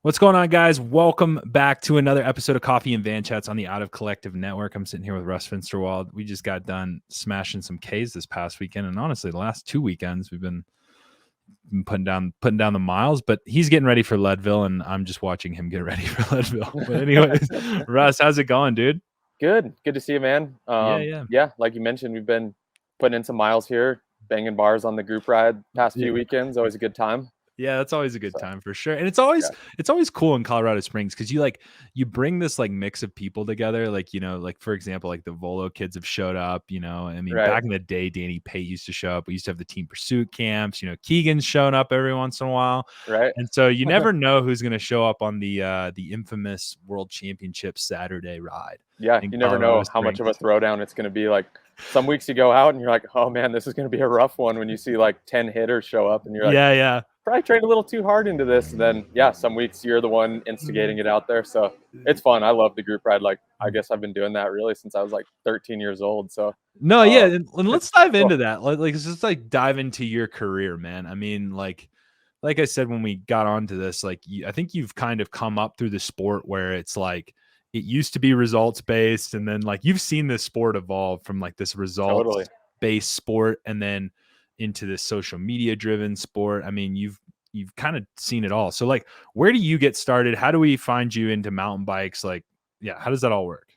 What's going on, guys? Welcome back to another episode of Coffee and Van Chats on the Out of Collective Network. I'm sitting here with Russ Finsterwald. We just got done smashing some Ks this past weekend, and honestly, the last 2 weekends we've been putting down the miles. But he's getting ready for Leadville, and I'm just watching him get ready for Leadville. But anyways, Russ, how's it going, dude? Good to see you, man. Yeah, like you mentioned, we've been putting in some miles here, banging bars on the group ride past few weekends. Always a good time. Yeah, that's always a good time for sure. And it's always cool in Colorado Springs because you bring this like mix of people together. Like, like for example, like the Volo kids have showed up, I mean, back in the day, Danny Pate used to show up. We used to have the team pursuit camps, Keegan's showing up every once in a while. Right. And so you never know who's going to show up on the infamous World Championship Saturday ride. Yeah. You never know how much of a throwdown it's going to be. Like some weeks you go out and you're like, oh man, this is going to be a rough one when you see like 10 hitters show up and you're like, yeah. Probably trained a little too hard into this. And then, some weeks you're the one instigating it out there. So it's fun. I love the group ride. Like, I guess I've been doing that really since I was like 13 years old. So and let's dive into that. Let's just like dive into your career, man. I mean, like I said, when we got onto this, like, I think you've kind of come up through the sport where it's like, it used to be results based. And then like, you've seen this sport evolve from like this results based sport and then into this social media driven sport. I mean, you've kind of seen it all. So like, where do you get started? How do we find you into mountain bikes? Like, how does that all work?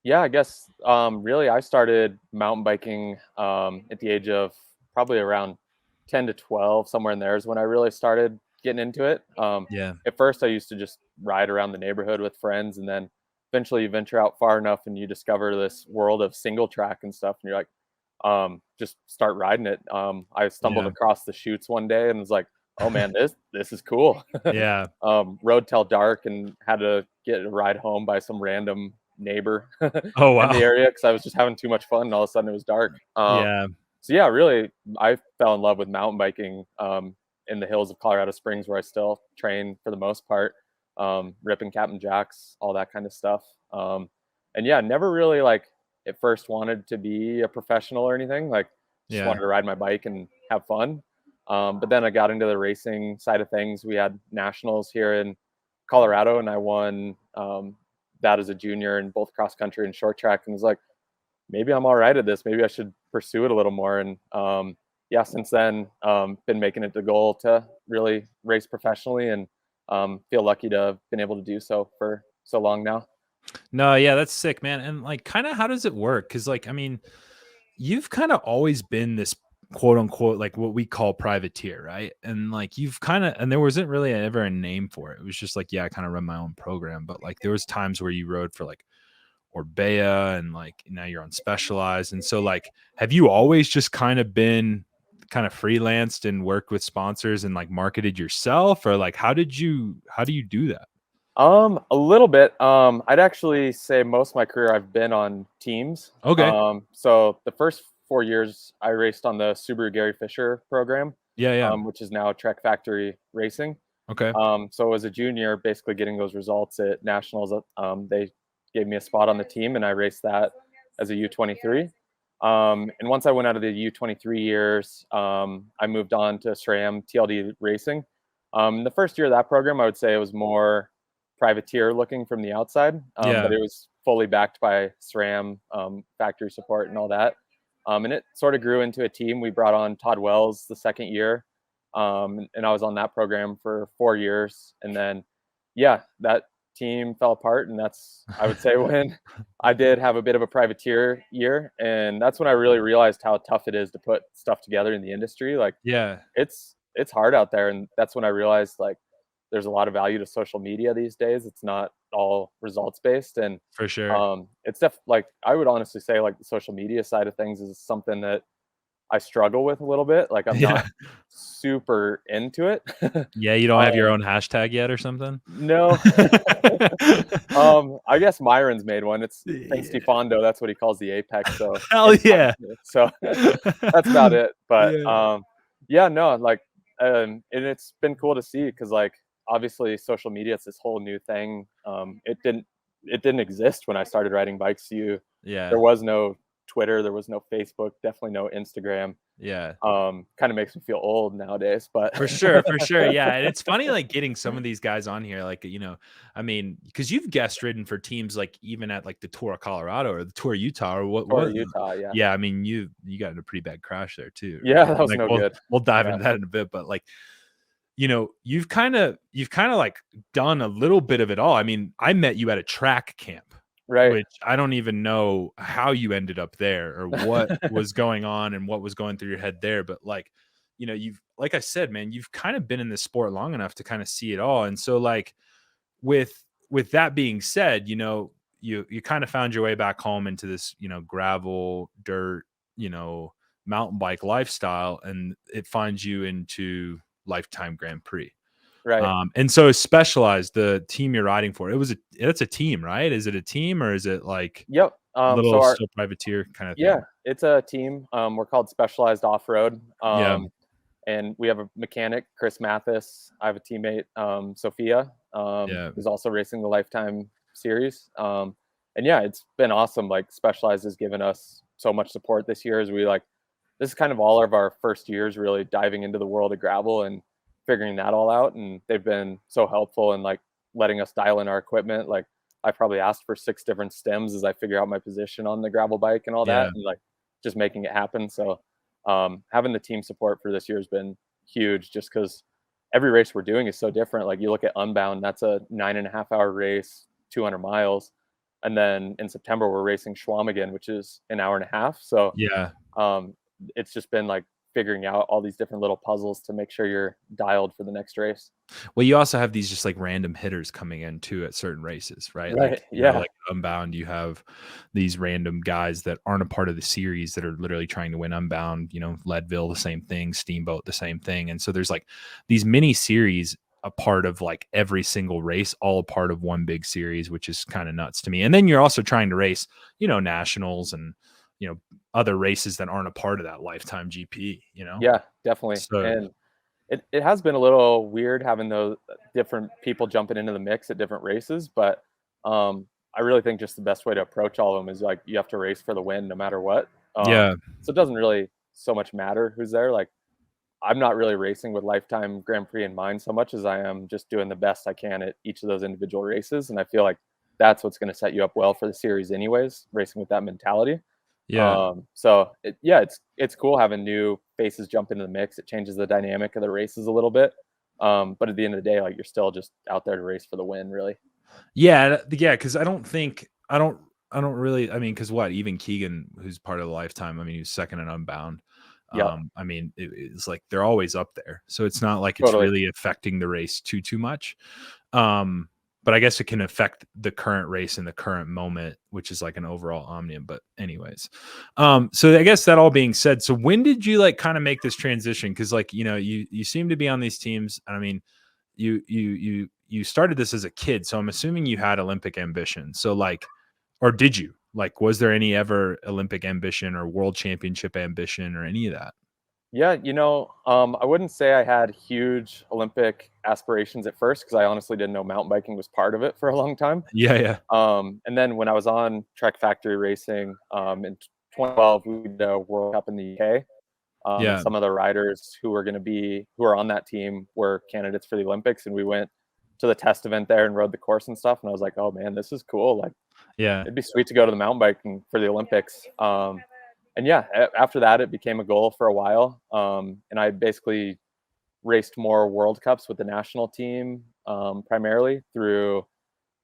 Yeah, I guess really I started mountain biking at the age of probably around 10 to 12, somewhere in there is when I really started getting into it. At first I used to just ride around the neighborhood with friends, and then eventually you venture out far enough and you discover this world of single track and stuff, and you're like, just start riding it. I stumbled across the chutes one day and was like, oh man, this is cool. Rode till dark and had to get a ride home by some random neighbor in the area because I was just having too much fun, and all of a sudden it was dark. So yeah, really I fell in love with mountain biking in the hills of Colorado Springs, where I still train for the most part, ripping Captain Jacks, all that kind of stuff. And yeah, never really like at first wanted to be a professional or anything. Like just wanted to ride my bike and have fun. But then I got into the racing side of things. We had nationals here in Colorado, and I won that as a junior in both cross country and short track, and was like, maybe I'm all right at this. Maybe I should pursue it a little more. And since then, been making it the goal to really race professionally, and feel lucky to have been able to do so for so long now. No, yeah, that's sick, man. And like, kind of, how does it work? Because like, I mean, you've kind of always been this quote unquote, like what we call privateer, right? And like, you've kind of, and there wasn't really ever a name for it. It was just like, I kind of run my own program. But like, there was times where you rode for like Orbea, and like now you're on Specialized. And so like, have you always just kind of been kind of freelanced and worked with sponsors and like marketed yourself, or like, how do you do that? A little bit. I'd actually say most of my career I've been on teams. Okay. So the first 4 years I raced on the Subaru Gary Fisher program. Which is now Trek Factory Racing. Okay. So as a junior, basically getting those results at nationals, they gave me a spot on the team, and I raced that as a U23. And once I went out of the U23 years, I moved on to SRAM TLD Racing. The first year of that program, I would say it was more privateer looking from the outside, but it was fully backed by SRAM, factory support and all that. And it sort of grew into a team. We brought on Todd Wells the second year, and I was on that program for 4 years. And then, that team fell apart, and that's, I would say, when I did have a bit of a privateer year, and that's when I really realized how tough it is to put stuff together in the industry. Like, it's hard out there, and that's when I realized like there's a lot of value to social media these days. It's not all results based, and for sure, it's like I would honestly say like the social media side of things is something that I struggle with a little bit. Like I'm not super into it. You don't have your own hashtag yet or something? No. I guess Myron's made one. It's thanks to Fondo. That's what he calls the apex. So hell yeah. So that's about it. But no, like, and it's been cool to see, because like obviously social media is this whole new thing. It didn't exist when I started riding bikes. There was no Twitter, there was no Facebook, definitely no Instagram. Yeah. Kind of makes me feel old nowadays, but For sure, for sure. Yeah. And it's funny, like getting some of these guys on here, like, I mean, because you've guest ridden for teams like even at like the Tour of Colorado or the Tour of Utah or or Utah, yeah. yeah, I mean, you got in a pretty bad crash there too, Yeah, right? that was Like no good. we'll dive Yeah. into that in a bit, but like, you've kind of like done a little bit of it all. I mean, I met you at a track camp, Right. which I don't even know how you ended up there or what was going on and what was going through your head there. But like, you've, like I said, man, you've kind of been in this sport long enough to kind of see it all. And so like with that being said, you kind of found your way back home into this, gravel, dirt, mountain bike lifestyle, and it finds you into Lifetime Grand Prix. Right. And so Specialized, the team you're riding for, it's a team, right? Is it a team or is it like Yep. little still privateer kind of thing? Yeah, it's a team. We're called Specialized Off-Road. Yeah. And we have a mechanic, Chris Mathis. I have a teammate, Sophia, Yeah. who's also racing the Lifetime series. And yeah, it's been awesome. Like Specialized has given us so much support this year as this is kind of all of our first years really diving into the world of gravel and figuring that all out. And they've been so helpful in like letting us dial in our equipment. Like I probably asked for 6 different stems as I figure out my position on the gravel bike and all that, Yeah. and like just making it happen. So having the team support for this year has been huge just because every race we're doing is so different. Like you look at Unbound, that's a 9.5-hour race, 200 miles. And then in September, we're racing Schwamigan, which is an hour and a half. So Yeah. it's just been like figuring out all these different little puzzles to make sure you're dialed for the next race. Well, you also have these just like random hitters coming in too at certain races, right? Right. Like, Yeah. like Unbound, you have these random guys that aren't a part of the series that are literally trying to win Unbound, Leadville, the same thing, Steamboat, the same thing. And so there's like these mini series a part of like every single race, all a part of one big series, which is kind of nuts to me. And then you're also trying to race, nationals and, other races that aren't a part of that Lifetime GP, Yeah, definitely. So And it has been a little weird having those different people jumping into the mix at different races, but I really think just the best way to approach all of them is like you have to race for the win no matter what. yeah. So it doesn't really so much matter who's there. Like I'm not really racing with Lifetime Grand Prix in mind so much as I am just doing the best I can at each of those individual races, and I feel like that's what's going to set you up well for the series, anyways. Racing with that mentality. Yeah. So it's cool having new faces jump into the mix. It changes the dynamic of the races a little bit. But at the end of the day, like you're still just out there to race for the win, really. Yeah, because I don't really. I mean, because what even Keegan, who's part of the Lifetime, I mean, he's second and Unbound. Yeah, I mean, it's like they're always up there, so it's not like it's totally. really affecting the race too much. But I guess it can affect the current race in the current moment, which is like an overall omnium. But anyways, so I guess that all being said, so when did you like kind of make this transition? Because like you seem to be on these teams. I mean, you started this as a kid, so I'm assuming you had Olympic ambition. So like, or did you? Like, was there any ever Olympic ambition or world championship ambition or any of that? Yeah, I wouldn't say I had huge Olympic aspirations at first because I honestly didn't know mountain biking was part of it for a long time. Yeah, yeah, And then when I was on Trek Factory Racing in 2012, we did a World Cup in the UK. And yeah, some of the riders who are on that team were candidates for the Olympics, and we went to the test event there and rode the course and stuff. And I was like, oh man, this is cool. Like yeah, it'd be sweet to go to the mountain biking for the Olympics. And yeah, after that, it became a goal for a while. And I basically raced more World Cups with the national team, primarily through,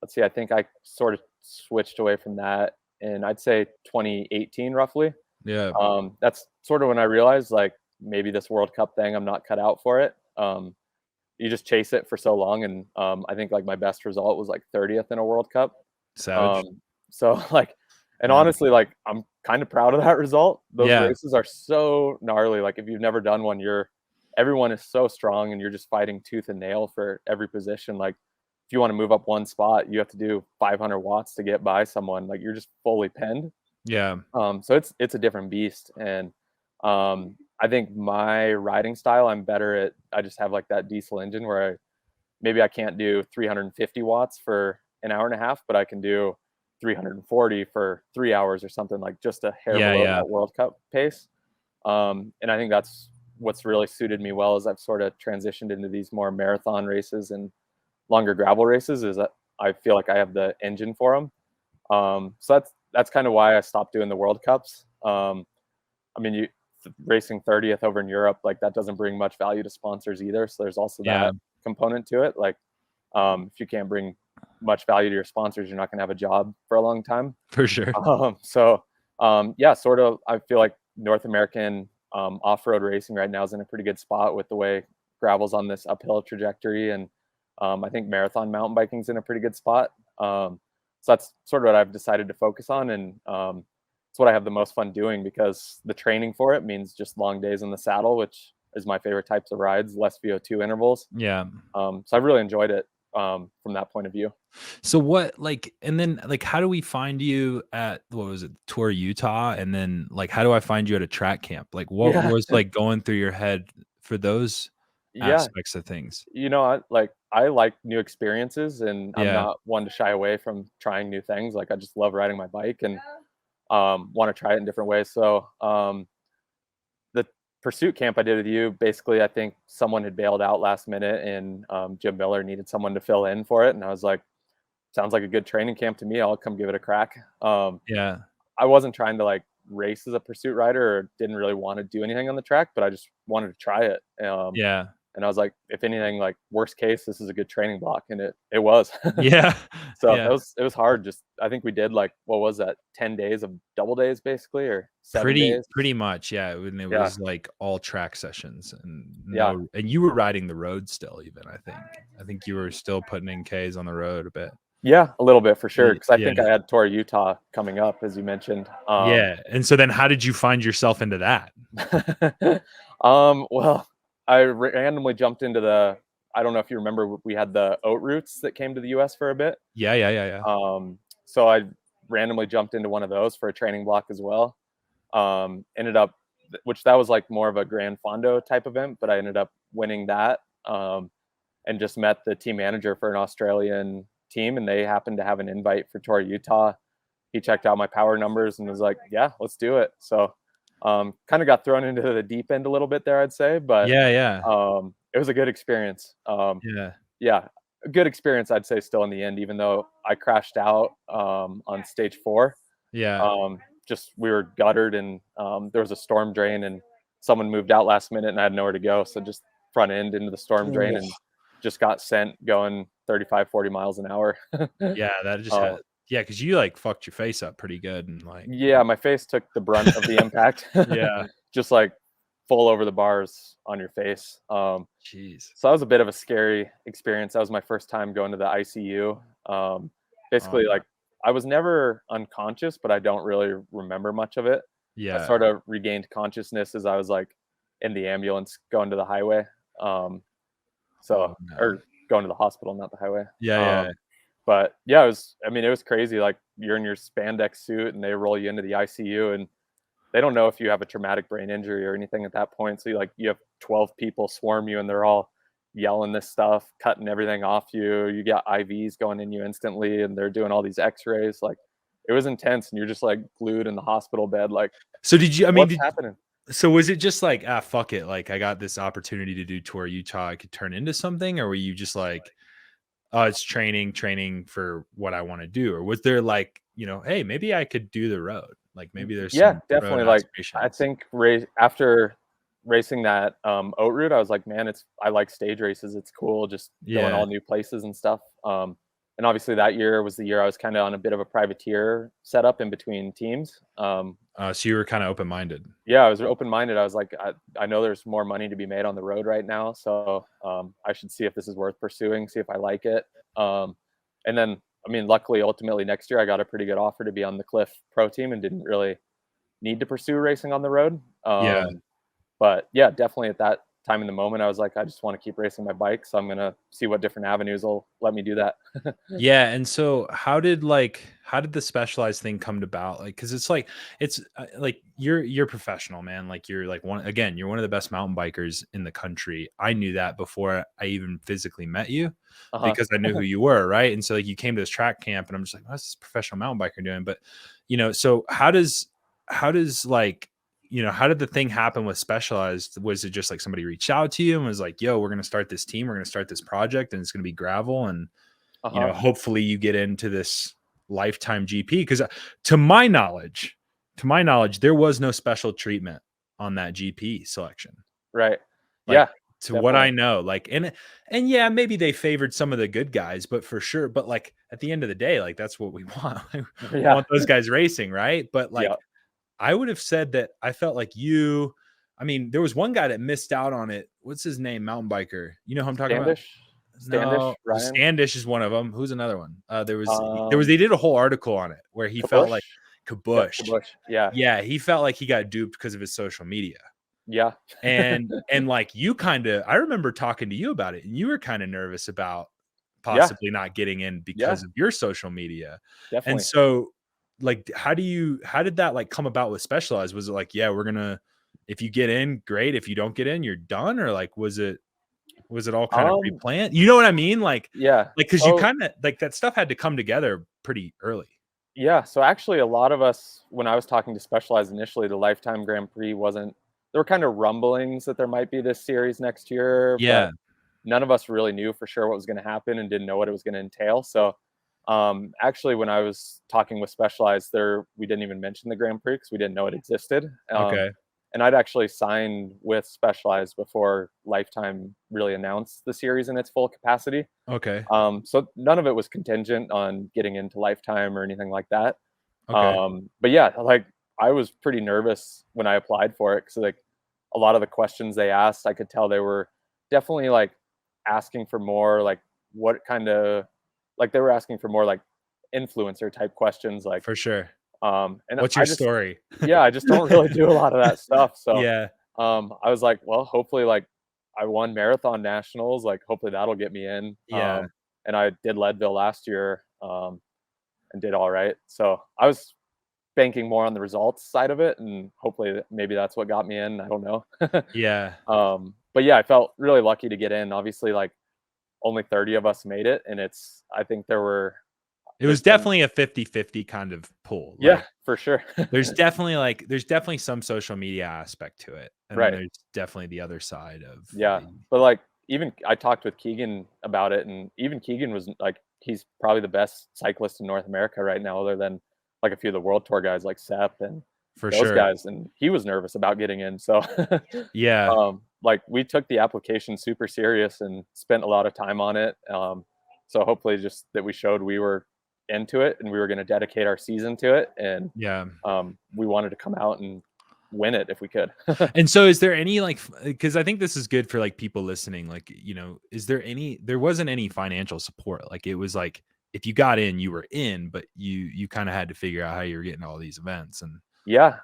let's see, I think I sort of switched away from that in, I'd say 2018, roughly. yeah, That's sort of when I realized like maybe this World Cup thing, I'm not cut out for it. You just chase it for so long. And I think like my best result was like 30th in a World Cup. savage. So like, and Yeah, honestly, like I'm kind of proud of that result. Those yeah, races are so gnarly. Like if you've never done one, everyone is so strong and you're just fighting tooth and nail for every position. Like if you want to move up one spot, you have to do 500 watts to get by someone. Like you're just fully pinned. yeah, So it's a different beast. And I think my riding style, I'm better at. I just have like that diesel engine where maybe I can't do 350 watts for an hour and a half, but I can do 340 for 3 hours or something, like just a hair yeah, below yeah, that World Cup pace. And I think that's what's really suited me well, is I've sort of transitioned into these more marathon races and longer gravel races, is that I feel like I have the engine for them. So that's kind of why I stopped doing the World Cups. I mean, racing 30th over in Europe, like that doesn't bring much value to sponsors either. So there's also that component to it. Like, if you can't bring much value to your sponsors, you're not going to have a job for a long time. For sure. Yeah, sort of. I feel like North American off-road racing right now is in a pretty good spot with the way gravel's on this uphill trajectory, and I think marathon mountain biking's in a pretty good spot. So that's sort of what I've decided to focus on, and it's what I have the most fun doing, because the training for it means just long days in the saddle, which is my favorite types of rides, less VO2 intervals. Yeah. So I've really enjoyed it from that point of view. So what, like, and then like, how do we find you at, what was it, Tour Utah? And then like, how do I find you at a track camp? Like, what was like going through your head for those aspects of things? You know, I like new experiences, and I'm not one to shy away from trying new things. Like, I just love riding my bike, and want to try it in different ways. So the pursuit camp I did with you, basically, I think someone had bailed out last minute, and Jim Miller needed someone to fill in for it. And I was like, sounds like a good training camp to me. I'll come give it a crack. I wasn't trying to like race as a pursuit rider, or didn't really want to do anything on the track, but I just wanted to try it. And I was like, if anything, like worst case, this is a good training block, and it was. So it was hard. Just, I think we did like, what was that, 10 days of double days basically, or 7 days? Pretty much, When it was like all track sessions, and and you were riding the road still, even. I think you were still putting in Ks on the road a bit. Yeah, a little bit for sure, because I think I had Tour Utah coming up, as you mentioned. And so then how did you find yourself into that? Well, I randomly jumped into I don't know if you remember, we had the oat routes that came to the US for a bit. So I randomly jumped into one of those for a training block as well. Ended up, which that was like more of a Gran Fondo type event, but I ended up winning that, and just met the team manager for an Australian team, and they happened to have an invite for Tour Utah. He checked out my power numbers and was like, yeah, let's do it. So kind of got thrown into the deep end a little bit there, I'd say, but it was a good experience. A good experience, I'd say, still in the end, even though I crashed out on stage 4. Just, we were guttered, and there was a storm drain, and someone moved out last minute, and I had nowhere to go, so just front end into the storm drain, and just got sent going 35, 40 miles an hour. That just because you like fucked your face up pretty good, and like my face took the brunt of the impact. Just like full over the bars on your face. Jeez. So that was a bit of a scary experience. That was my first time going to the ICU. Basically, like, I was never unconscious, but I don't really remember much of it. I sort of regained consciousness as I was like in the ambulance going to the highway. Or going to the hospital, not the highway. But it was crazy. Like, you're in your spandex suit, and they roll you into the ICU, and they don't know if you have a traumatic brain injury or anything at that point. So you have 12 people swarm you, and they're all yelling this stuff, cutting everything off you. You got IVs going in you instantly, and they're doing all these x-rays. Like, it was intense, and you're just like glued in the hospital bed. Like, so did you, what's happening? So was it just like, fuck it, like, I got this opportunity to do Tour Utah, I could turn into something? Or were you just like, oh, it's training for what I want to do? Or was there like, hey, maybe I could do the road? Like, maybe there's some definitely. Like, I think after racing that oat route, I was like, man, I like stage races. It's cool, just going all new places and stuff. And obviously that year was the year I was kind of on a bit of a privateer setup in between teams. So you were kind of open-minded. I was open-minded. I was like, I know there's more money to be made on the road right now, so I should see if this is worth pursuing, see if I like it. And then, luckily, ultimately next year I got a pretty good offer to be on the Cliff Pro team, and didn't really need to pursue racing on the road. But definitely at that time in the moment, I was like, I just want to keep racing my bike, so I'm gonna see what different avenues will let me do that. And so how did the Specialized thing come about? Like, because it's like you're professional, man. Like, you're like you're one of the best mountain bikers in the country. I knew that before I even physically met you, because I knew who you were, right? And so like, you came to this track camp, and I'm just like, what's this professional mountain biker doing? But so how does like how did the thing happen with Specialized? Was it just like somebody reached out to you and was like, yo, we're going to start this team, we're going to start this project, and it's going to be gravel, and hopefully you get into this Lifetime GP? Because to my knowledge, there was no special treatment on that GP selection. Right. Like, to what I know, like, and yeah, maybe they favored some of the good guys, but for sure. But like at the end of the day, like that's what we want. We want those guys racing, right? But like, I would have said that I felt like there was one guy that missed out on it. What's his name? Mountain biker. You know who I'm talking about? Standish, no, Standish is one of them. Who's another one? There was they did a whole article on it where he felt like Kabush. Yeah, he felt like he got duped because of his social media. Yeah. and like I remember talking to you about it, and you were kind of nervous about possibly not getting in because of your social media. Definitely. And so like, how did that like come about with Specialized? Was it like, yeah, if you get in, great. If you don't get in, you're done? Or like, was it all kind of pre-planned? You know what I mean? Like, because you kind of like that stuff had to come together pretty early. Yeah. So actually a lot of us, when I was talking to Specialized initially, the Lifetime Grand Prix there were kind of rumblings that there might be this series next year. Yeah. But none of us really knew for sure what was going to happen and didn't know what it was going to entail. So actually, when I was talking with Specialized there, we didn't even mention the Grand Prix because we didn't know it existed. Okay. And I'd actually signed with Specialized before Lifetime really announced the series in its full capacity. Okay. So none of it was contingent on getting into Lifetime or anything like that. Okay. But yeah, like I was pretty nervous when I applied for it because like a lot of the questions they asked, I could tell they were definitely like asking for more, like what kind of, like they were asking for more like influencer type questions, like for sure. And what's your story? I just don't really do a lot of that stuff. So yeah. I was like, well, hopefully like I won marathon nationals, like hopefully that'll get me in. Yeah. And I did Leadville last year and did all right. So I was banking more on the results side of it, and hopefully maybe that's what got me in. I don't know. Yeah. But yeah, I felt really lucky to get in. Obviously, like only 30 of us made it, and I think it was definitely a 50-50 kind of pull. Yeah, for sure. there's definitely some social media aspect to it. And right. There's definitely the other side of but like even I talked with Keegan about it, and even Keegan was like, he's probably the best cyclist in North America right now, other than like a few of the World Tour guys like Sepp and those guys, and he was nervous about getting in. So yeah, like we took the application super serious and spent a lot of time on it. So hopefully just that we showed we were into it and we were going to dedicate our season to it, and we wanted to come out and win it if we could. And so is there any like, because I think this is good for like people listening, like, there wasn't any financial support? Like it was like, if you got in, you were in, but you kind of had to figure out how you were getting all these events. And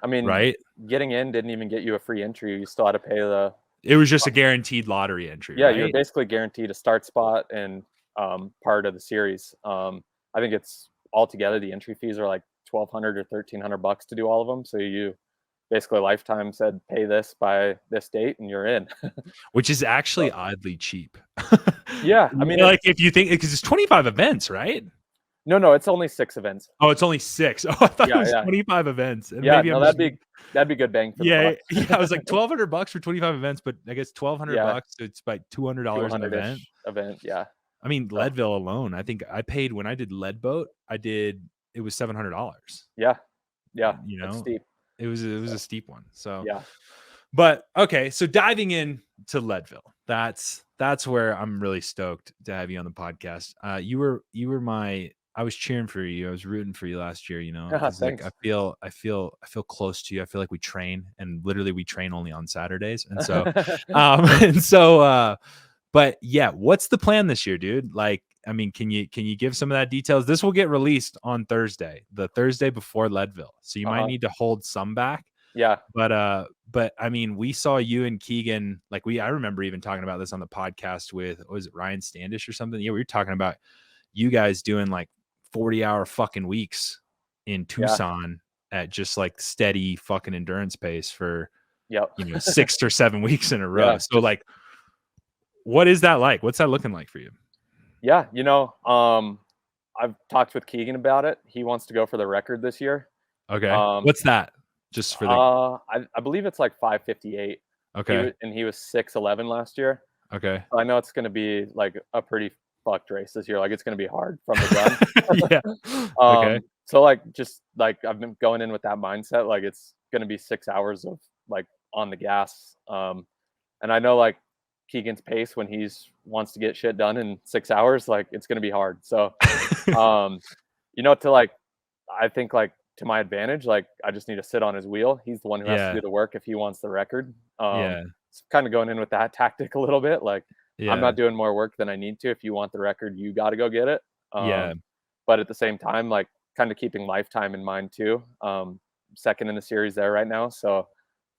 I mean, getting in didn't even get you a free entry. You still had to pay it was just a guaranteed lottery entry. Yeah, you're basically guaranteed a start spot and part of the series. I think it's altogether the entry fees are like $1,200 or $1,300 to do all of them. So you basically Lifetime said, pay this by this date and you're in. Which is actually oddly cheap. Yeah. I mean, like if you think, because it's 25 events, right? No, it's only 6 events. Oh, it's only 6. Oh, I thought it was 25 events. And maybe that'd be good bang for the buck. Yeah, I was like $1,200 for 25 events, but I guess $1,200, so it's like $200 an event. Yeah. I mean, Leadville alone, I think I paid when I did Leadboat, it was $700. Yeah. Steep. It was a steep one. So yeah. But okay, so diving in to Leadville, that's where I'm really stoked to have you on the podcast. You were I was cheering for you. I was rooting for you last year, like I feel close to you. I feel like we train, and literally we train only on Saturdays. And so but yeah, what's the plan this year, dude? Like, I mean, can you give some of that details? This will get released on Thursday, the Thursday before Leadville. So you might need to hold some back. Yeah. But I mean, we saw you and Keegan, like I remember even talking about this on the podcast with, was it Ryan Standish or something? Yeah, we were talking about you guys doing like 40-hour fucking weeks in Tucson at just like steady fucking endurance pace for 6 or 7 weeks in a row. So like, what is that like? What's that looking like for you? Yeah, I've talked with Keegan about it. He wants to go for the record this year. Okay. What's that? Just for the I believe it's like 5:58. Okay. He was 6'11" last year. Okay. So I know it's gonna be like a pretty fucked race this year. Like it's gonna be hard from the gun. Yeah. Okay. So like just like I've been going in with that mindset, like it's gonna be 6 hours of like on the gas. And I know like Keegan's pace when he's wants to get shit done in 6 hours, like it's gonna be hard. So um, to like I think like to my advantage, like I just need to sit on his wheel. He's the one who has to Yeah. do the work if he wants the record. Yeah. So kind of going in with that tactic a little bit. Like I'm Yeah. not doing more work than I need to. If you want the record, you got to go get it. Yeah. But at the same time, like kind of keeping Lifetime in mind too. Second in the series there right now. So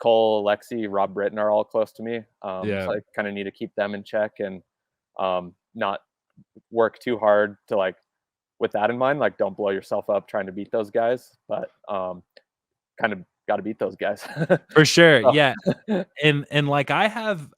Cole, Lexi, Rob Britton are all close to me. Yeah. So I kind of need to keep them in check and not work too hard to like with that in mind, like don't blow yourself up trying to beat those guys, but kind of got to beat those guys. For sure. So, Yeah. And like I have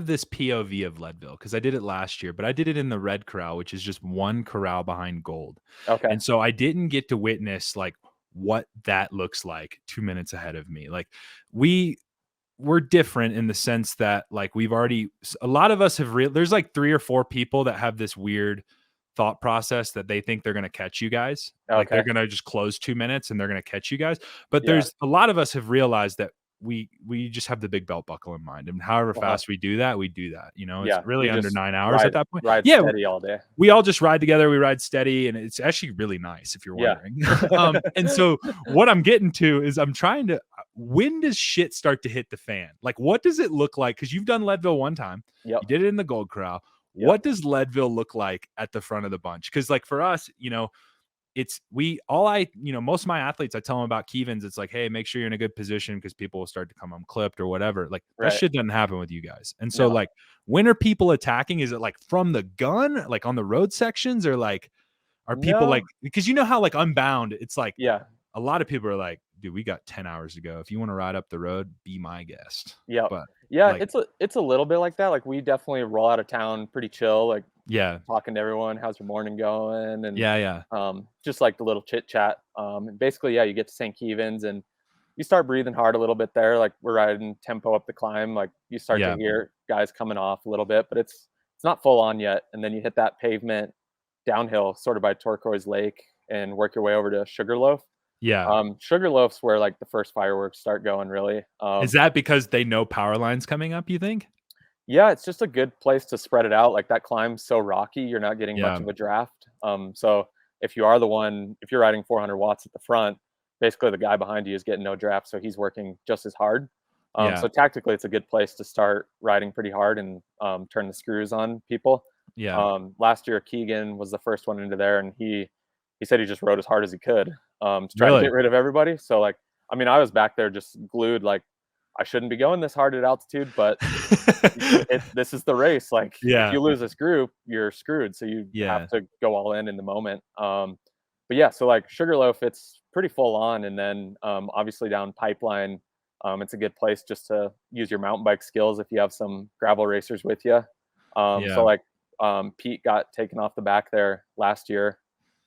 this POV of Leadville because I did it last year, but I did it in the red corral, which is just one corral behind gold. okay. And so I didn't get to witness like what that looks like 2 minutes ahead of me. Like we're different in the sense that like a lot of us have there's like 3 or 4 people that have this weird thought process that they think they're going to catch you guys. Like they're Okay. going to just close 2 minutes and they're going to catch you guys. But Yeah. there's a lot of us have realized that we just have the big belt buckle in mind. And however fast we do that, we do that. Yeah. It's really You under just 9 hours at that point. ride Yeah. steady all day. We all just ride together. We ride steady, and it's actually really nice if you're wondering. And so what I'm getting to is I'm trying to, when does shit start to hit the fan? Like, what does it look like? Because you've done Leadville one time. Yep. You did it in the Gold Corral. Yep. What does Leadville look like at the front of the bunch? Because like for us, most of my athletes, I tell them about Kevins. It's like, hey, make sure you're in a good position because people will start to come unclipped or whatever. Like that shit doesn't happen with you guys. And so like, when are people attacking? Is it like from the gun, like on the road sections, or like are people like, because you know how like Unbound, it's like a lot of people are like, dude, we got 10 hours to go. If you want to ride up the road, be my guest. Yeah. But yeah, like, it's a little bit like that. Like we definitely roll out of town pretty chill, like talking to everyone, how's your morning going? And just like the little chit chat. And basically, you get to St. Kevin's and you start breathing hard a little bit there. Like we're riding tempo up the climb. Like you start to hear guys coming off a little bit, but it's not full on yet. And then you hit that pavement downhill sort of by Turquoise Lake and work your way over to Sugarloaf. Sugarloaf's where like the first fireworks start going really. Is that because they know power lines coming up, you think? Yeah, it's just a good place to spread it out. Like that climb's so rocky, you're not getting much of a draft. So if you're riding 400 watts at the front, basically the guy behind you is getting no draft, so he's working just as hard. So tactically, it's a good place to start riding pretty hard and turn the screws on people. Last year, Keegan was the first one into there, and he said he just rode as hard as he could to try to get rid of everybody. So like, I mean, I was back there just glued, like I shouldn't be going this hard at altitude, but this is the race. Like if you lose this group, you're screwed. So you have to go all in the moment. But yeah, so like Sugarloaf, it's pretty full on. And then obviously down Pipeline, it's a good place just to use your mountain bike skills if you have some gravel racers with you. So like Pete got taken off the back there last year.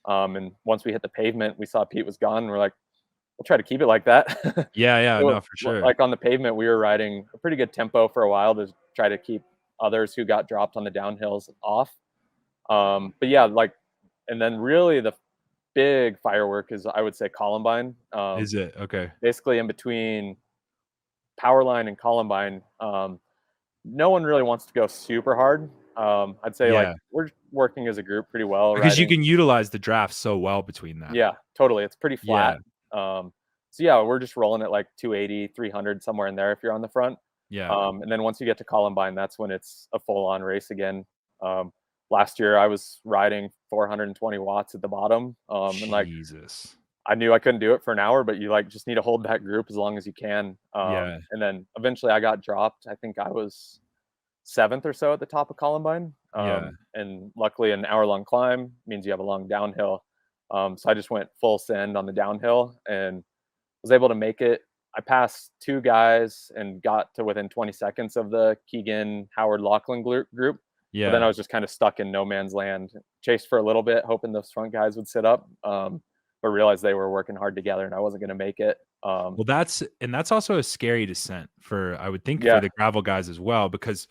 And once we hit the pavement, we saw Pete was gone. And we're like, we'll try to keep it like that. So, no, for sure. Like on the pavement, we were riding a pretty good tempo for a while to try to keep others who got dropped on the downhills off. But yeah, like, and then really the big firework is, I would say, Columbine. Is it? Okay. Basically in between Powerline and Columbine, no one really wants to go super hard. I'd say like we're working as a group pretty well. Because you can utilize the draft so well between that. Yeah, totally. It's pretty flat. So yeah, we're just rolling at like 280, 300, somewhere in there if you're on the front. And then once you get to Columbine, that's when it's a full-on race again. Last year I was riding 420 watts at the bottom. And like I knew I couldn't do it for an hour, but you like just need to hold that group as long as you can. And then eventually I got dropped. I think I was 7th or so at the top of Columbine. And luckily an hour-long climb means you have a long downhill. So I just went full send on the downhill and was able to make it. I passed 2 guys and got to within 20 seconds of the Keegan, Howard, Lachlan group. But then I was just kind of stuck in no man's land. Chased for a little bit, hoping those front guys would sit up, but realized they were working hard together and I wasn't going to make it. Well, that's also a scary descent for, I would think, Yeah. for the gravel guys as well, because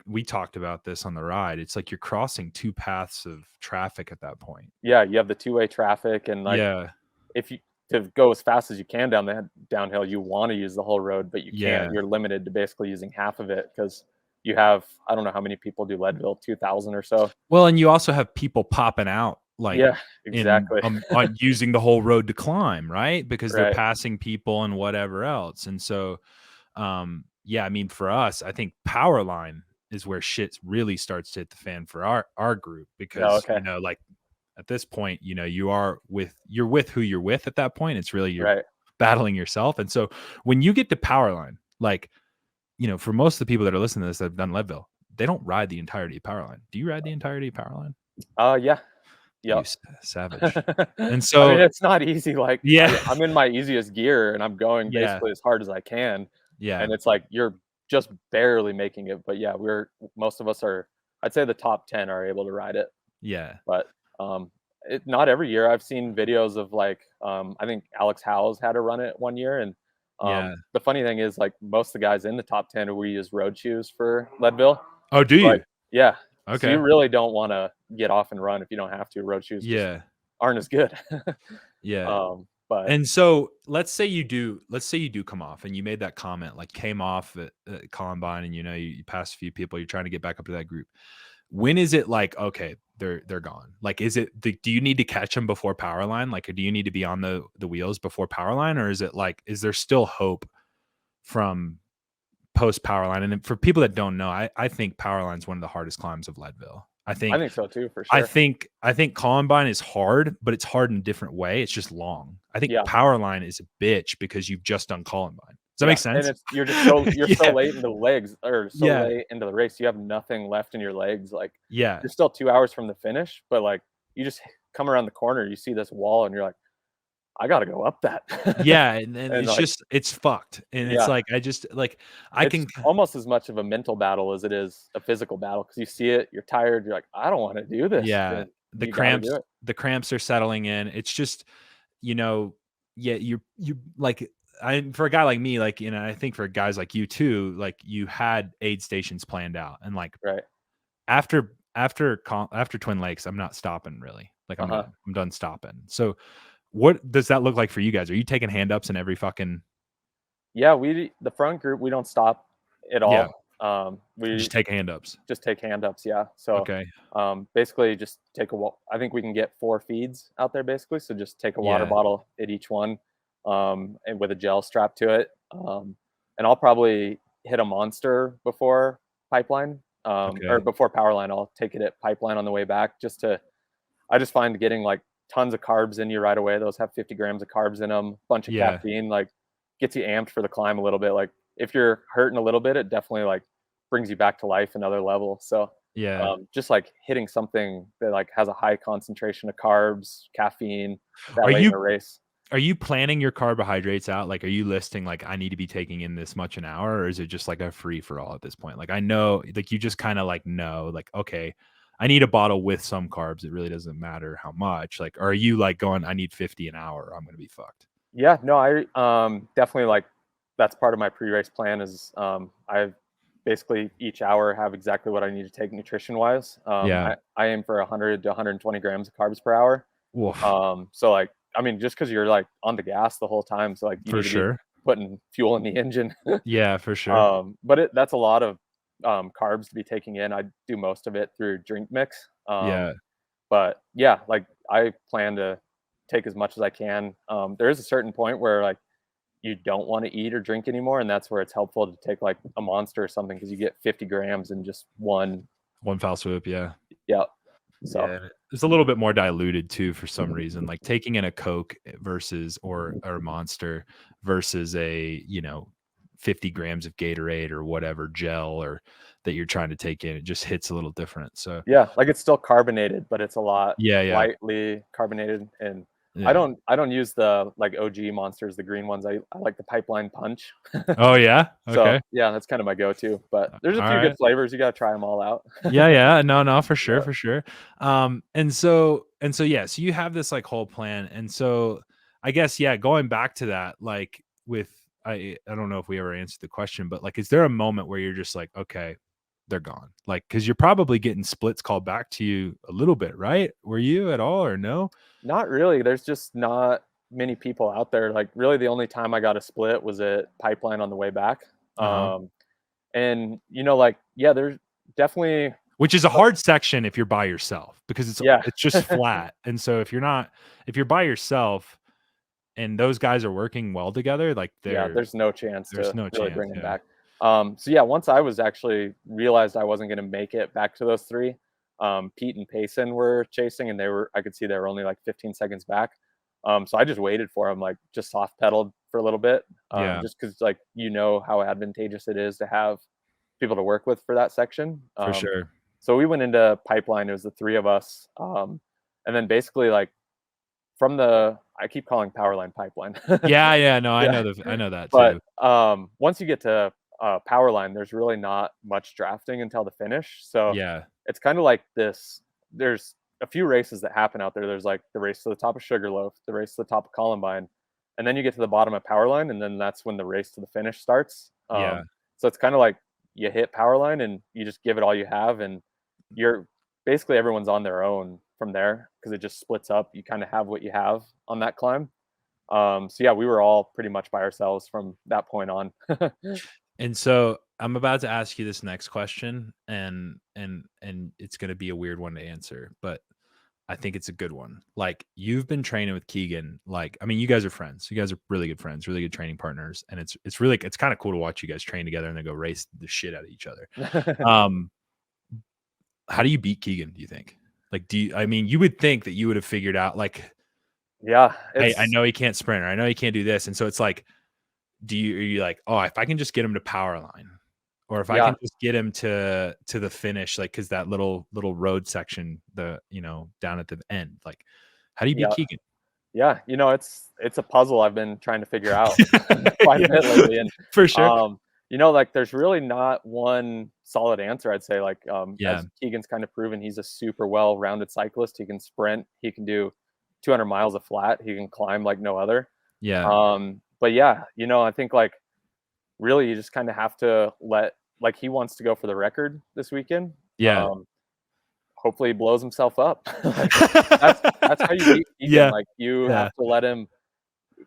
we talked about this on the ride. It's like you're crossing two paths of traffic at that point. Yeah, you have the two-way traffic, and like Yeah. if you to go as fast as you can down the downhill, you want to use the whole road, but you can't. Yeah. You're limited to basically using half of it because you have, I don't know how many people do Leadville, 2,000 or so. Well, and you also have people popping out like Yeah, in exactly. on using the whole road to climb, right? Because they're Right. passing people and whatever else. And so yeah, I mean, for us, I think power line is where shit really starts to hit the fan for our group, because Okay. like at this point, you're with who you're with at that point. It's really you're Right. battling yourself. And so when you get to power line, like, for most of the people that are listening to this that have done Leadville, they don't ride the entirety of power line. Do you ride the entirety of power line? Yeah. You Yep. savage. And I mean, so it's not easy. Like, yeah, I'm in my easiest gear and I'm going yeah, basically as hard as I can. yeah, And it's like you're just barely making it. But yeah, most of us are, I'd say the top 10 are able to ride it. yeah, But not every year. I've seen videos of like I think Alex Howes had to run it one year, and yeah. the funny thing is like most of the guys in the top 10 we use road shoes for Leadville. Oh, do But you? yeah, so Okay. you really don't want to get off and run if you don't have to. Road shoes just Yeah, aren't as good. yeah. But And so let's say you do come off, and you made that comment, like came off at Columbine, and you passed a few people, you're trying to get back up to that group. When is it like, okay, they're gone? Like, do you need to catch them before power line? Like, do you need to be on the wheels before power line? Or is it like, is there still hope from post power line? And then for people that don't know, I think power line is one of the hardest climbs of Leadville. I think so too, for I sure. think Columbine is hard, but it's hard in a different way. It's just long. I think Yeah. power line is a bitch because you've just done Columbine. Does that make sense? And you're just so so late into the legs, or so Yeah. late into the race, you have nothing left in your legs. Like Yeah. you're still 2 hours from the finish, but like you just come around the corner, you see this wall, and you're like, I got to go up that. Yeah, and it's like, just it's fucked. And it's yeah, like I it's can almost as much of a mental battle as it is a physical battle, because you see it, you're tired, you're like, I don't want to do this. yeah, And you got to do it. the cramps are settling in. It's just, yeah, you like, for a guy like me, like, I think for guys like you too, like you had aid stations planned out, and like Right. after Twin Lakes, I'm not stopping really. Like I'm done stopping. So what does that look like for you guys? Are you taking hand ups in every fucking? Yeah, the front group, we don't stop at all. Yeah. We just take hand ups. Just take hand ups. Yeah. So okay. Basically just take I think we can get 4 feeds out there basically. So just take a water bottle at each one, and with a gel strapped to it. And I'll probably hit a monster before pipeline, or before power line. I'll take it at pipeline on the way back, I just find getting like tons of carbs in you right away. Those have 50 grams of carbs in them, bunch of caffeine, like gets you amped for the climb a little bit. Like if you're hurting a little bit, it definitely like brings you back to life another level. So just like hitting something that like has a high concentration of carbs, caffeine, that late in a race. Are you planning your carbohydrates out? Like, are you listing like, I need to be taking in this much an hour, or is it just like a free for all at this point? Like, I know, like you just kind of like know, like, okay, I need a bottle with some carbs. It really doesn't matter how much. Like, are you like going, I need 50 an hour, I'm gonna be fucked? Yeah, no, I definitely, like, that's part of my pre-race plan is I've basically each hour have exactly what I need to take nutrition wise. I aim for 100 to 120 grams of carbs per hour. So like, I mean, just because you're like on the gas the whole time, so like you need to be putting fuel in the engine. Yeah, for sure. But that's a lot of carbs to be taking in. I do most of it through drink mix. But yeah, like I plan to take as much as I can. There is a certain point where like you don't want to eat or drink anymore, and that's where it's helpful to take like a monster or something, because you get 50 grams in just one foul swoop. Yeah. So it's a little bit more diluted too for some reason. Like taking in a Coke versus or a Monster versus a 50 grams of Gatorade or whatever gel or that you're trying to take in, it just hits a little different. So yeah, like it's still carbonated, but it's a lot lightly carbonated. And I don't use the like OG Monsters, the green ones. I like the Pipeline Punch. Oh yeah, okay. So yeah, that's kind of my go-to. But there's a few good flavors. You got to try them all out. No, for sure, for sure. And so yeah, so you have this like whole plan, and so I guess, yeah, going back to that, like with, I don't know if we ever answered the question, but like, is there a moment where you're just like, okay, they're gone? Like, cause you're probably getting splits called back to you a little bit, right? Were you at all or no? Not really. There's just not many people out there. Like really the only time I got a split was at Pipeline on the way back. Uh-huh. And you know, like, yeah, there's definitely, Which is a hard section if you're by yourself because yeah, it's just flat. And so if you're by yourself and those guys are working well together, like yeah, there's no chance there's to no really chance. bring them Yeah. back. So yeah, once I was actually realized I wasn't going to make it back to those three, Pete and Payson were chasing, and I could see they were only like 15 seconds back. So I just waited for them, like just soft pedaled for a little bit, Yeah, just because like how advantageous it is to have people to work with for that section. for sure. So we went into Pipeline. It was the three of us, and then basically like I keep calling Powerline Pipeline. Yeah, yeah, no, Yeah. I know that But too. once you get to Powerline, there's really not much drafting until the finish. So Yeah. it's kind of like this. There's a few races that happen out there. There's like the race to the top of Sugarloaf, the race to the top of Columbine, and then you get to the bottom of Powerline, and then that's when the race to the finish starts. Yeah. So it's kind of like you hit Powerline and you just give it all you have, and you're basically everyone's on their own from there because it just splits up. You kind of have what you have on that climb. So yeah, we were all pretty much by ourselves from that point on. And so I'm about to ask you this next question and it's going to be a weird one to answer, but I think it's a good one. Like you've been training with Keegan, like I mean you guys are friends. You guys are really good friends, really good training partners, and it's really it's kind of cool to watch you guys train together and then go race the shit out of each other. Um how do you beat Keegan, do you think? Like I mean you would think that you would have figured out like Yeah, I it's know he can't sprint or I know he can't do this, and so it's like are you like, oh, if I can just get him to power line, or if I can yeah, just get him to the finish, like because that little road section, down at the end, like how do you beat yeah, Keegan? yeah. It's a puzzle I've been trying to figure out quite a Yeah, bit lately, and for sure. like there's really not one solid answer. I'd say like Yeah, as Keegan's kind of proven, he's a super well-rounded cyclist. He can sprint, he can do 200 miles of flat, he can climb like no other. yeah, But yeah, I think like really you just kind of have to like he wants to go for the record this weekend. yeah, Hopefully he blows himself up. Like, that's how you beat Keegan. yeah, Like you yeah, have to let him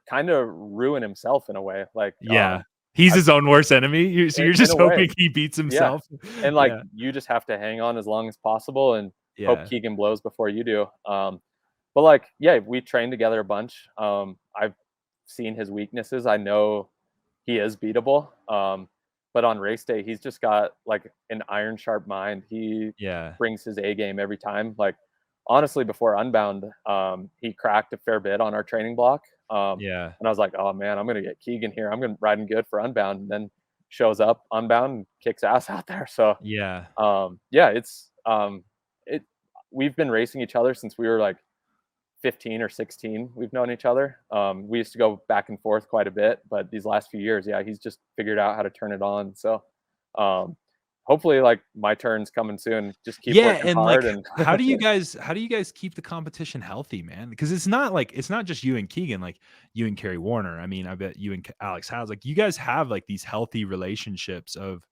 kind of ruin himself in a way. Like yeah. He's I his own worst enemy. So you're in just a way, hoping he beats yeah. himself. And like Yeah, you just have to hang on as long as possible and hope yeah, Keegan blows before you do. But like yeah, we trained together a bunch. I've seen his weaknesses. I know he is beatable. But on race day, he's just got like an iron sharp mind. He yeah, brings his A game every time. Like honestly, before Unbound, he cracked a fair bit on our training block. yeah, And I was like, oh man, I'm gonna get Keegan here. I'm gonna riding good for Unbound, and then shows up Unbound and kicks ass out there. So yeah, yeah, it. We've been racing each other since we were like 15 or 16. We've known each other. We used to go back and forth quite a bit, but these last few years, yeah, he's just figured out how to turn it on. So um, hopefully like my turn's coming soon. Just keep yeah. working And like, hard and how do you guys keep the competition healthy, man? Because it's not just you and Keegan, like you and Kerry Warner. I mean, I bet you and Alex Howes, like you guys have like these healthy relationships of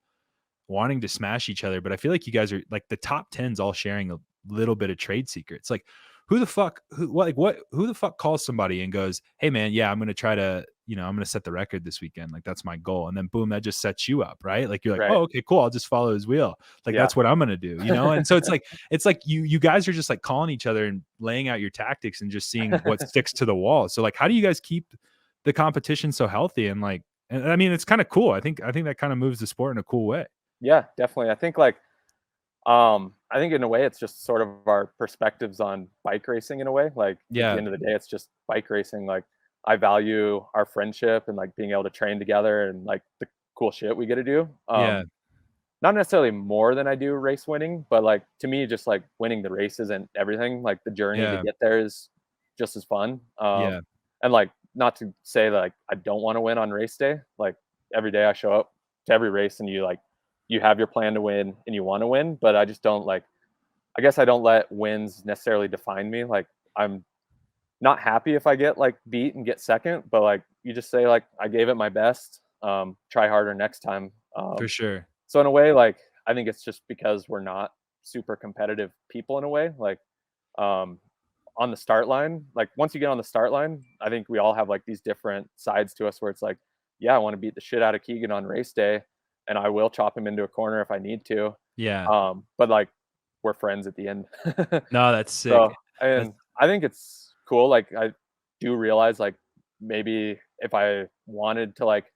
wanting to smash each other. But I feel like you guys are like the top 10's all sharing a little bit of trade secrets. Like who the fuck who the fuck calls somebody and goes, hey man, yeah, I'm gonna try to, I'm gonna set the record this weekend. Like that's my goal. And then boom, that just sets you up, right? Like you're like, right. oh, okay, cool. I'll just follow his wheel. Like Yeah. that's what I'm gonna do, And so it's like you guys are just like calling each other and laying out your tactics and just seeing what sticks to the wall. So like how do you guys keep the competition so healthy and like and I mean it's kind of cool. I think that kind of moves the sport in a cool way. Yeah, definitely. I think in a way it's just sort of our perspectives on bike racing in a way. Like at the Yeah. end of the day, it's just bike racing. Like I value our friendship and like being able to train together and like the cool shit we get to do. Yeah. Not necessarily more than I do race winning, but like to me, just like winning the race isn't everything. Like the journey to Yeah. get there is just as fun. Yeah. And like not to say like I don't want to win on race day. Like every day I show up to every race and you have your plan to win and you want to win, but I just don't like I guess I don't let wins necessarily define me. Like I'm not happy if I get like beat and get second, but like you just say like I gave it my best. Try harder next time. For sure. So in a way, like I think it's just because we're not super competitive people in a way. Like um, on the start line, like once you get on the start line, I think we all have like these different sides to us where it's like, yeah, I want to beat the shit out of Keegan on race day, and I will chop him into a corner if I need to. Yeah. But like we're friends at the end. No, that's sick. So That's and I think it's cool. Like I do realize like maybe if I wanted to like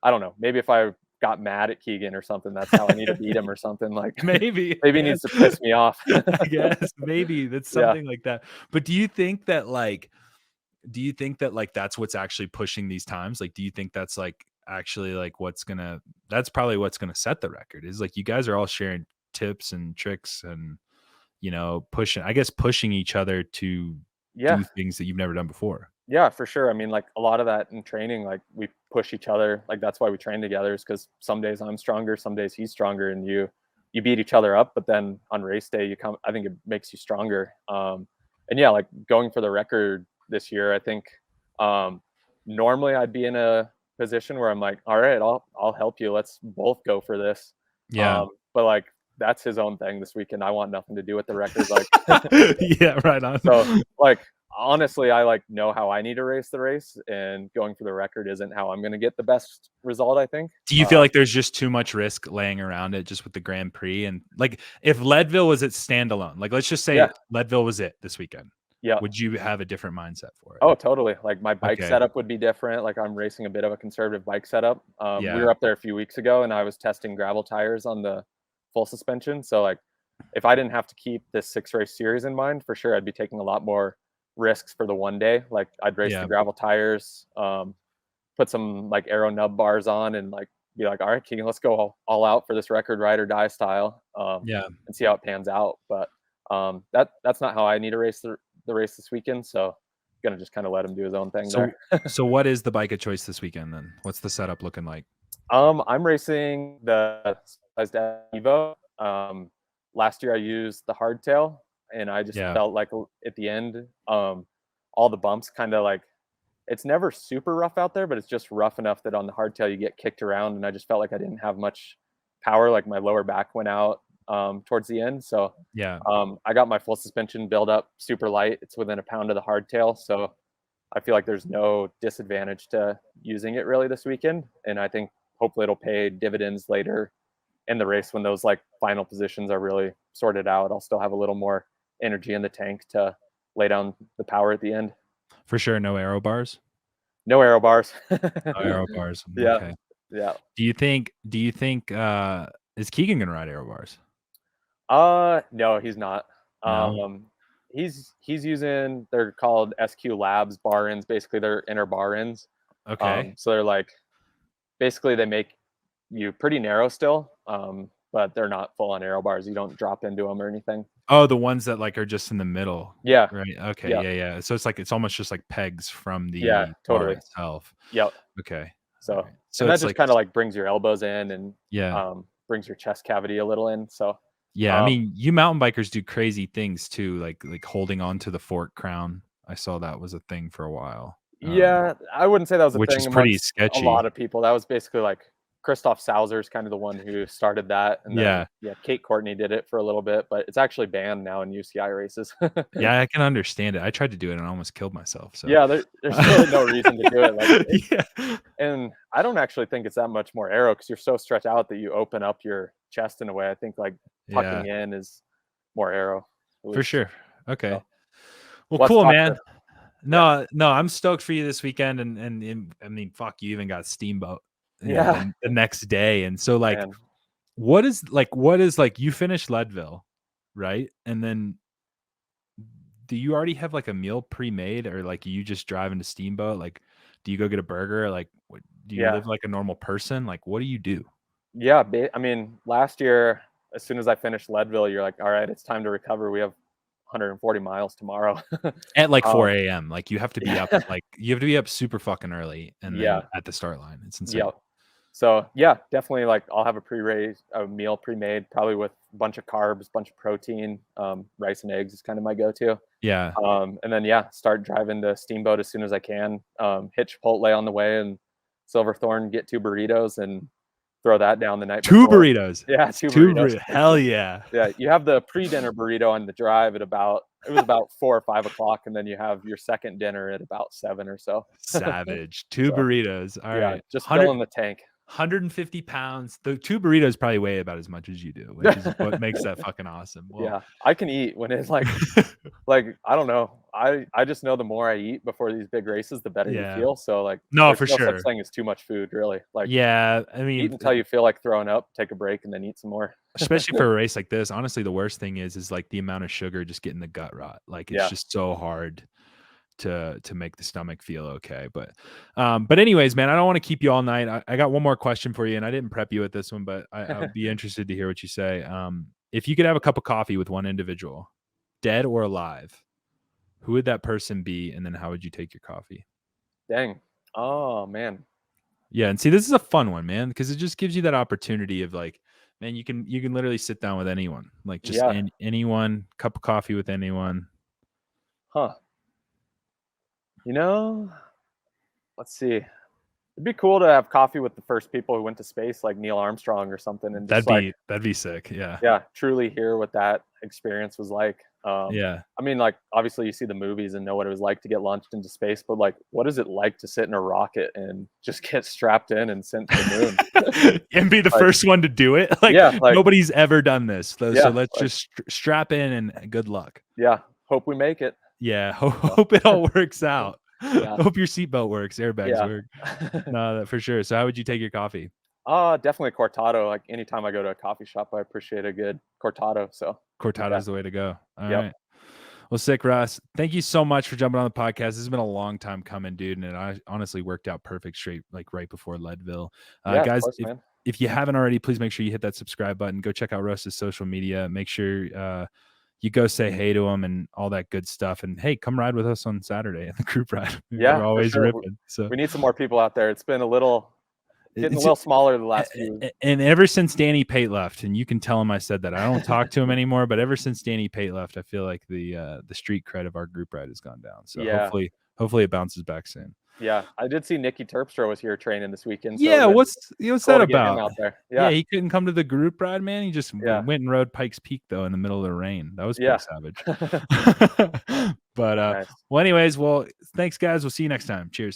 I don't know, maybe if I got mad at Keegan or something, that's how I need to beat him or something. Like maybe, maybe he needs to piss me off. I guess maybe that's Yeah. something like that. But do you think that like that's what's actually pushing these times? Like, do you think that's like actually like that's probably what's gonna set the record is like you guys are all sharing tips and tricks and pushing each other to Yeah. do things that you've never done before. Yeah, for sure. I mean, like a lot of that in training, like we push each other. Like that's why we train together, is because some days I'm stronger, some days he's stronger, and you beat each other up. But then on race day, you come. I think it makes you stronger. And yeah, like going for the record this year, I think normally I'd be in a position where I'm like, all right, I'll help you. Let's both go for this. Yeah. But like that's his own thing this weekend. I want nothing to do with the record. Like, yeah, right on. so like honestly, I like know how I need to race the race, and going for the record isn't how I'm going to get the best result, I think. Do you feel like there's just too much risk laying around it just with the Grand Prix? And like if Leadville was its standalone, like let's just say Yeah. Leadville was it this weekend. Yeah. Would you have a different mindset for it? Oh, totally. Like my bike Okay. setup would be different. Like I'm racing a bit of a conservative bike setup. We Yeah. were up there a few weeks ago and I was testing gravel tires on the full suspension. So like if I didn't have to keep this 6-race series in mind, for sure I'd be taking a lot more risks for the one day. Like I'd race Yeah. the gravel tires, put some like aero nub bars on, and like be like, all right, Keegan, let's go all out for this record, ride or die style. Yeah. And see how it pans out. But that's not how I need to race the race this weekend. So gonna just kind of let him do his own thing there. So what is the bike of choice this weekend then? What's the setup looking like? I'm racing the Specialized Evo. Last year I used the hardtail, and I just felt like at the end, all the bumps kind of like, it's never super rough out there, but it's just rough enough that on the hardtail you get kicked around, and I just felt like I didn't have much power. Like my lower back went out towards the end. So Yeah. I got my full suspension build up super light. It's within a pound of the hardtail, so I feel like there's no disadvantage to using it really this weekend. And I think hopefully it'll pay dividends later in the race when those like final positions are really sorted out. I'll still have a little more energy in the tank to lay down the power at the end. For sure, no aero bars? No aero bars. No aero bars. Yeah. Okay. Yeah. Do you think is Keegan gonna ride aero bars? No, he's not. No? He's using, they're called SQ Labs bar ends. Basically, they're inner bar ends. Okay. So they're like, basically they make you pretty narrow still, but they're not full on aero bars. You don't drop into them or anything. Oh, the ones that like are just in the middle. Yeah. Right. Okay. Yeah. Yeah. So it's almost just like pegs from the totally. bar itself. Yep. Okay. So right. and that just kind of like brings your elbows in and brings your chest cavity a little in. So yeah, I mean, you mountain bikers do crazy things too, like holding on to the fork crown. I saw that was a thing for a while. Yeah, I wouldn't say that was a which thing is pretty amongst sketchy. a lot of people. That was basically like Christoph Sauser's kind of the one who started that. And then, Kate Courtney did it for a little bit, but it's actually banned now in UCI races. Yeah, I can understand it. I tried to do it and I almost killed myself. So yeah, there's really no reason to do it. Like, yeah. And I don't actually think it's that much more aero because you're so stretched out that you open up your chest in a way. I think like tucking in is more aero. For sure. Okay. So, well, cool, man. No, I'm stoked for you this weekend, and I mean, fuck, you even got Steamboat, the next day, and so like, what is you finished Leadville, right? And then, do you already have like a meal pre-made, or like you just drive into Steamboat? Like, do you go get a burger? Like, do you live like a normal person? Like, what do you do? Yeah, I mean, last year, as soon as I finished Leadville, you're like, all right, it's time to recover. We have 140 miles tomorrow at like 4 a.m. Like you have to be up, like you have to be up super fucking early, and then at the start line. It's insane. Yeah. So yeah, definitely. Like I'll have a meal pre-made, probably with bunch of carbs, bunch of protein. Rice and eggs is kind of my go-to. Yeah. And then start driving to Steamboat as soon as I can. Hit Chipotle on the way and Silverthorne, get 2 burritos and throw that down the night before. 2 burritos. Yeah, 2 burritos. Hell yeah. Yeah, you have the pre-dinner burrito on the drive at about 4 or 5 o'clock, and then you have your second dinner at about 7 or so. Savage. 2 burritos. All right. Just filling the tank. 150 pounds. The 2 burritos probably weigh about as much as you do, which is what makes that fucking awesome. Well, yeah, I can eat when it's like I don't know. I just know the more I eat before these big races, the better you feel. So like, no, for sure. No such thing as too much food, really. Like, yeah, I mean, eat until you feel like throwing up, take a break, and then eat some more. Especially for a race like this. Honestly, the worst thing is like the amount of sugar just getting the gut rot. Like it's just so hard to make the stomach feel okay. But anyways, man, I don't want to keep you all night. I got one more question for you, and I didn't prep you with this one, but I'll be interested to hear what you say. If you could have a cup of coffee with one individual, dead or alive, who would that person be, and then how would you take your coffee? Dang. Oh man. Yeah, and see, this is a fun one, man, because it just gives you that opportunity of like, man, you can literally sit down with anyone, like just anyone, cup of coffee with anyone. Huh. You know, let's see. It'd be cool to have coffee with the first people who went to space, like Neil Armstrong or something, and just that'd be sick. Yeah. Yeah, truly hear what that experience was like. Yeah. I mean, like obviously you see the movies and know what it was like to get launched into space, but like, what is it like to sit in a rocket and just get strapped in and sent to the moon and be the first one to do it? Like, nobody's ever done this, so let's just strap in and good luck. Yeah, hope we make it. Yeah, hope it all works out. Hope your seatbelt works, airbags work. No, for sure. So how would you take your coffee? Definitely cortado. Like anytime I go to a coffee shop, I appreciate a good cortado. So cortado is the way to go. All right. Well, sick, Russ. Thank you so much for jumping on the podcast. This has been a long time coming, dude, and it honestly worked out perfect right before Leadville. Guys, if you haven't already, please make sure you hit that subscribe button. Go check out Russ's social media. Make sure you go say hey to him and all that good stuff. And hey, come ride with us on Saturday in the group ride. Yeah, we're always ripping. So we need some more people out there. It's been getting a little smaller the last few. And ever since Danny Pate left, and you can tell him I said that, I don't talk to him anymore, but ever since Danny Pate left, I feel like the street cred of our group ride has gone down. So hopefully it bounces back soon. Yeah, I did see Nicky Terpstra was here training this weekend. So yeah, what's that about? Out there. Yeah, he couldn't come to the group ride, man. He just went and rode Pikes Peak though in the middle of the rain. That was pretty savage. But well, anyways, thanks guys. We'll see you next time. Cheers.